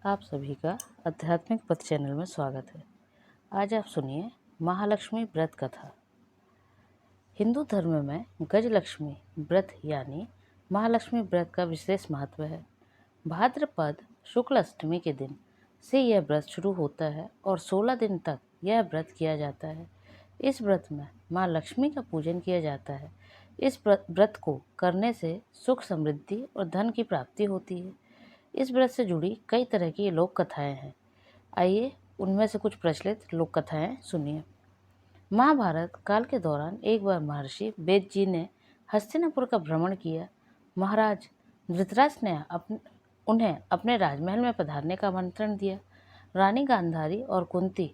आप सभी का आध्यात्मिक पथ चैनल में स्वागत है। आज आप सुनिए महालक्ष्मी व्रत कथा। हिंदू धर्म में गजलक्ष्मी व्रत यानी महालक्ष्मी व्रत का विशेष महत्व है। भाद्रपद शुक्ल अष्टमी के दिन से यह व्रत शुरू होता है और 16 दिन तक यह व्रत किया जाता है। इस व्रत में माँ लक्ष्मी का पूजन किया जाता है। इस व्रत को करने से सुख समृद्धि और धन की प्राप्ति होती है। इस व्रत से जुड़ी कई तरह की लोक कथाएं हैं। आइए उनमें से कुछ प्रचलित लोक कथाएं सुनिए। महाभारत काल के दौरान एक बार महर्षि वेद जी ने हस्तिनापुर का भ्रमण किया। महाराज धृतराज ने उन्हें अपने राजमहल में पधारने का आमंत्रण दिया। रानी गांधारी और कुंती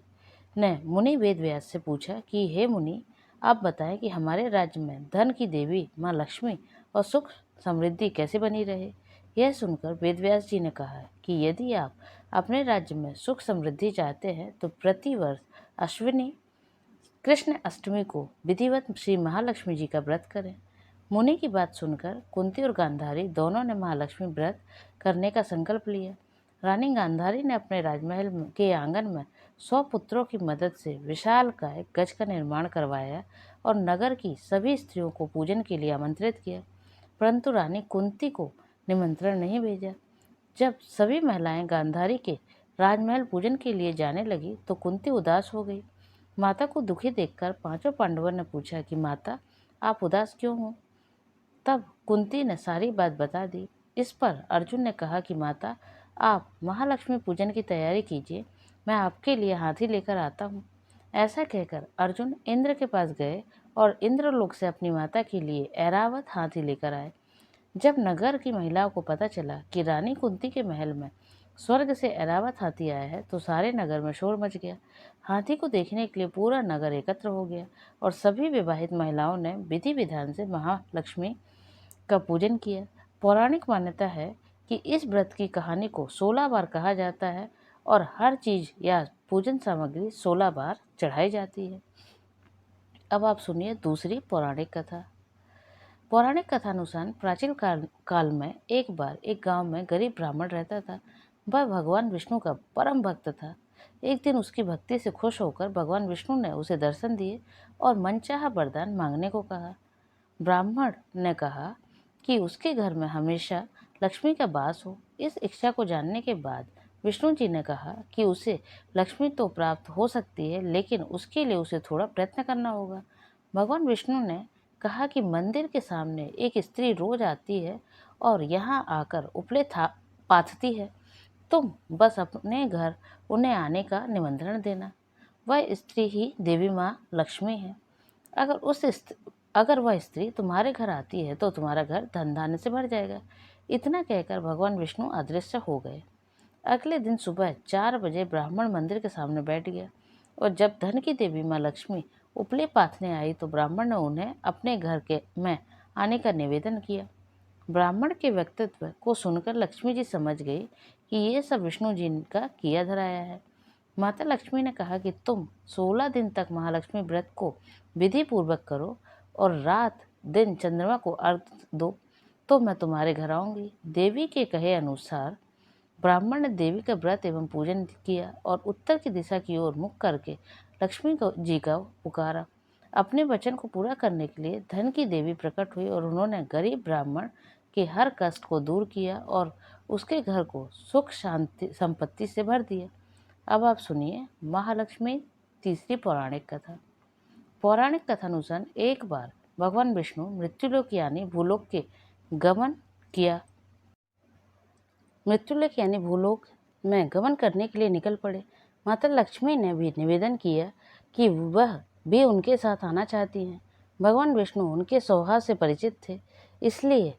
ने मुनि वेद व्यास से पूछा कि हे मुनि, आप बताएं कि हमारे राज्य में धन की देवी माँ लक्ष्मी और सुख समृद्धि कैसे बनी रहे। यह सुनकर वेदव्यास जी ने कहा कि यदि आप अपने राज्य में सुख समृद्धि चाहते हैं तो प्रतिवर्ष अश्विनी कृष्ण अष्टमी को विधिवत श्री महालक्ष्मी जी का व्रत करें। मुनि की बात सुनकर कुंती और गांधारी दोनों ने महालक्ष्मी व्रत करने का संकल्प लिया। रानी गांधारी ने अपने राजमहल के आंगन में 100 पुत्रों की मदद से विशालकाय गज का निर्माण करवाया और नगर की सभी स्त्रियों को पूजन के लिए आमंत्रित किया, परंतु रानी कुंती को निमंत्रण नहीं भेजा। जब सभी महिलाएं गांधारी के राजमहल पूजन के लिए जाने लगी तो कुंती उदास हो गई। माता को दुखी देखकर पांचों पांडवों ने पूछा कि माता, आप उदास क्यों हो? तब कुंती ने सारी बात बता दी। इस पर अर्जुन ने कहा कि माता, आप महालक्ष्मी पूजन की तैयारी कीजिए, मैं आपके लिए हाथी लेकर आता हूँ। ऐसा कहकर अर्जुन इंद्र के पास गए और इंद्रलोक से अपनी माता के लिए ऐरावत हाथी लेकर आए। जब नगर की महिलाओं को पता चला कि रानी कुंती के महल में स्वर्ग से ऐरावत हाथी आया है तो सारे नगर में शोर मच गया। हाथी को देखने के लिए पूरा नगर एकत्र हो गया और सभी विवाहित महिलाओं ने विधि विधान से महालक्ष्मी का पूजन किया। पौराणिक मान्यता है कि इस व्रत की कहानी को 16 बार कहा जाता है और हर चीज या पूजन सामग्री 16 बार चढ़ाई जाती है। अब आप सुनिए दूसरी पौराणिक कथा। पौराणिक कथानुसार प्राचीन काल में एक बार एक गांव में गरीब ब्राह्मण रहता था। वह भगवान विष्णु का परम भक्त था। एक दिन उसकी भक्ति से खुश होकर भगवान विष्णु ने उसे दर्शन दिए और मनचाहा वरदान मांगने को कहा। ब्राह्मण ने कहा कि उसके घर में हमेशा लक्ष्मी का वास हो। इस इच्छा को जानने के बाद विष्णु जी ने कहा कि उसे लक्ष्मी तो प्राप्त हो सकती है, लेकिन उसके लिए उसे थोड़ा प्रयत्न करना होगा। भगवान विष्णु ने कहा कि मंदिर के सामने एक स्त्री रोज आती है और यहाँ आकर उपले पाथती है। तुम बस अपने घर उन्हें आने का निमंत्रण देना। वह स्त्री ही देवी माँ लक्ष्मी है। अगर वह स्त्री तुम्हारे घर आती है तो तुम्हारा घर धन धान्य से भर जाएगा। इतना कहकर भगवान विष्णु अदृश्य हो गए। अगले दिन सुबह 4 बजे ब्राह्मण मंदिर के सामने बैठ गया और जब धन की देवी माँ लक्ष्मी उपले पाथने आई तो ब्राह्मण ने उन्हें अपने घर के में आने का निवेदन किया। ब्राह्मण के व्यक्तित्व को सुनकर लक्ष्मी जी समझ गई कि ये सब विष्णु जी का किया धराया है। माता लक्ष्मी ने कहा कि तुम 16 दिन तक महालक्ष्मी व्रत को विधि पूर्वक करो और रात दिन चंद्रमा को अर्घ्य दो, तो मैं तुम्हारे घर आऊंगी। देवी के कहे अनुसार ब्राह्मण ने देवी का व्रत एवं पूजन किया और उत्तर की दिशा की ओर मुख करके लक्ष्मी जी का पुकारा। अपने वचन को पूरा करने के लिए धन की देवी प्रकट हुई और उन्होंने गरीब ब्राह्मण के हर कष्ट को दूर किया और उसके घर को सुख शांति संपत्ति से भर दिया। अब आप सुनिए महालक्ष्मी तीसरी पौराणिक कथा। पौराणिक कथानुसार एक बार भगवान विष्णु मृत्युलोक यानी भूलोक के गमन किया मृत्युलोक यानी भूलोक में गमन करने के लिए निकल पड़े। माता लक्ष्मी ने भी निवेदन किया कि वह भी उनके साथ आना चाहती हैं। भगवान विष्णु उनके स्वभाव से परिचित थे, इसलिए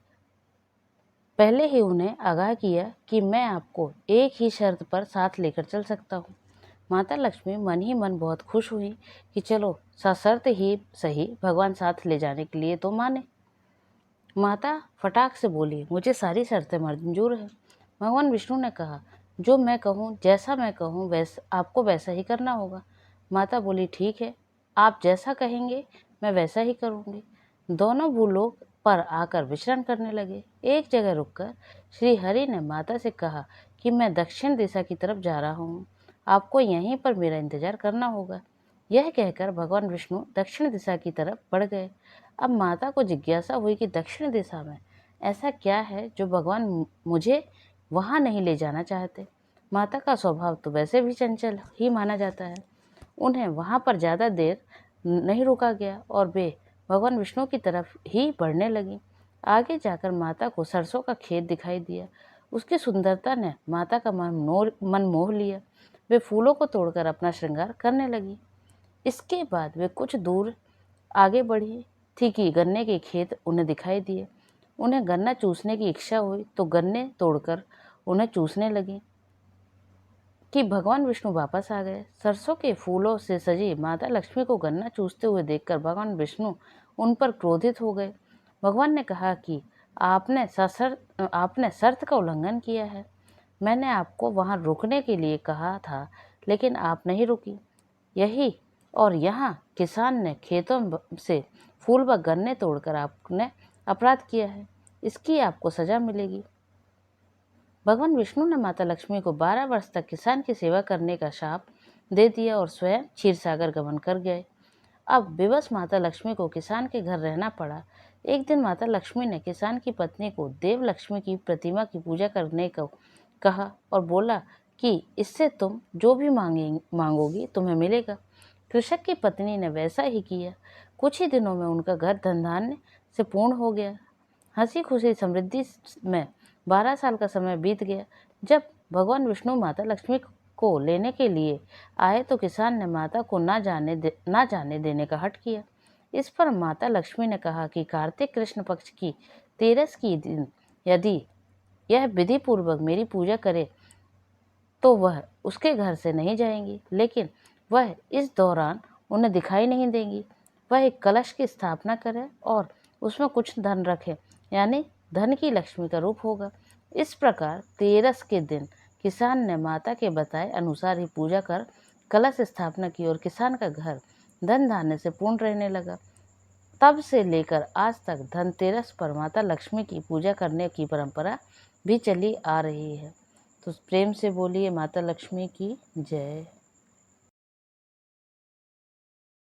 पहले ही उन्हें आगाह किया कि मैं आपको एक ही शर्त पर साथ लेकर चल सकता हूँ। माता लक्ष्मी मन ही मन बहुत खुश हुई कि चलो सशर्त ही सही, भगवान साथ ले जाने के लिए तो माने। माता फटाक से बोली, मुझे सारी शर्तें मंजूर है। भगवान विष्णु ने कहा, जो मैं कहूँ, जैसा मैं कहूँ वैसा आपको वैसा ही करना होगा। माता बोली, ठीक है, आप जैसा कहेंगे मैं वैसा ही करूँगी। दोनों भूलोक पर आकर विश्राम करने लगे। एक जगह रुककर श्री हरि ने माता से कहा कि मैं दक्षिण दिशा की तरफ जा रहा हूँ, आपको यहीं पर मेरा इंतजार करना होगा। यह कहकर भगवान विष्णु दक्षिण दिशा की तरफ बढ़ गए। अब माता को जिज्ञासा हुई कि दक्षिण दिशा में ऐसा क्या है जो भगवान मुझे वहाँ नहीं ले जाना चाहते। माता का स्वभाव तो वैसे भी चंचल ही माना जाता है। उन्हें वहाँ पर ज़्यादा देर नहीं रुका गया और वे भगवान विष्णु की तरफ ही बढ़ने लगी। आगे जाकर माता को सरसों का खेत दिखाई दिया। उसकी सुंदरता ने माता का मन मोह लिया। वे फूलों को तोड़कर अपना श्रृंगार करने लगी। इसके बाद वे कुछ दूर आगे बढ़ी थी कि गन्ने के खेत उन्हें दिखाई दिए। उन्हें गन्ना चूसने की इच्छा हुई तो गन्ने तोड़कर उन्हें चूसने लगी कि भगवान विष्णु वापस आ गए। सरसों के फूलों से सजी माता लक्ष्मी को गन्ना चूसते हुए देखकर भगवान विष्णु उन पर क्रोधित हो गए। भगवान ने कहा कि आपने शर्त का उल्लंघन किया है। मैंने आपको वहां रुकने के लिए कहा था, लेकिन आप नहीं रुकी। यही और यहाँ किसान ने खेतों से फूल व गन्ने तोड़कर आपने अपराध किया है। इसकी आपको सजा मिलेगी। भगवान विष्णु ने माता लक्ष्मी को 12 वर्ष तक किसान की सेवा करने का शाप दे दिया और स्वयं क्षीरसागर गमन कर गए। अब विवश माता लक्ष्मी को किसान के घर रहना पड़ा। एक दिन माता लक्ष्मी ने किसान की पत्नी को देव लक्ष्मी की प्रतिमा की पूजा करने को कहा और बोला कि इससे तुम जो भी मांगोगी तुम्हें मिलेगा। कृषक की पत्नी ने वैसा ही किया। कुछ ही दिनों में उनका घर धन धान्य से पूर्ण हो गया। हंसी खुशी समृद्धि में 12 साल का समय बीत गया। जब भगवान विष्णु माता लक्ष्मी को लेने के लिए आए तो किसान ने माता को ना जाने देने का हठ किया। इस पर माता लक्ष्मी ने कहा कि कार्तिक कृष्ण पक्ष की 13 की दिन यदि यह विधि पूर्वक मेरी पूजा करे तो वह उसके घर से नहीं जाएंगी, लेकिन वह इस दौरान उन्हें दिखाई नहीं देंगी। वह एक कलश की स्थापना करे और उसमें कुछ धन रखे, यानी धन की लक्ष्मी का रूप होगा। इस प्रकार 13 के दिन किसान ने माता के बताए अनुसार ही पूजा कर कलश स्थापना की और किसान का घर धन धान्य से पूर्ण रहने लगा। तब से लेकर आज तक धनतेरस पर माता लक्ष्मी की पूजा करने की परंपरा भी चली आ रही है। तो प्रेम से बोलिए माता लक्ष्मी की जय।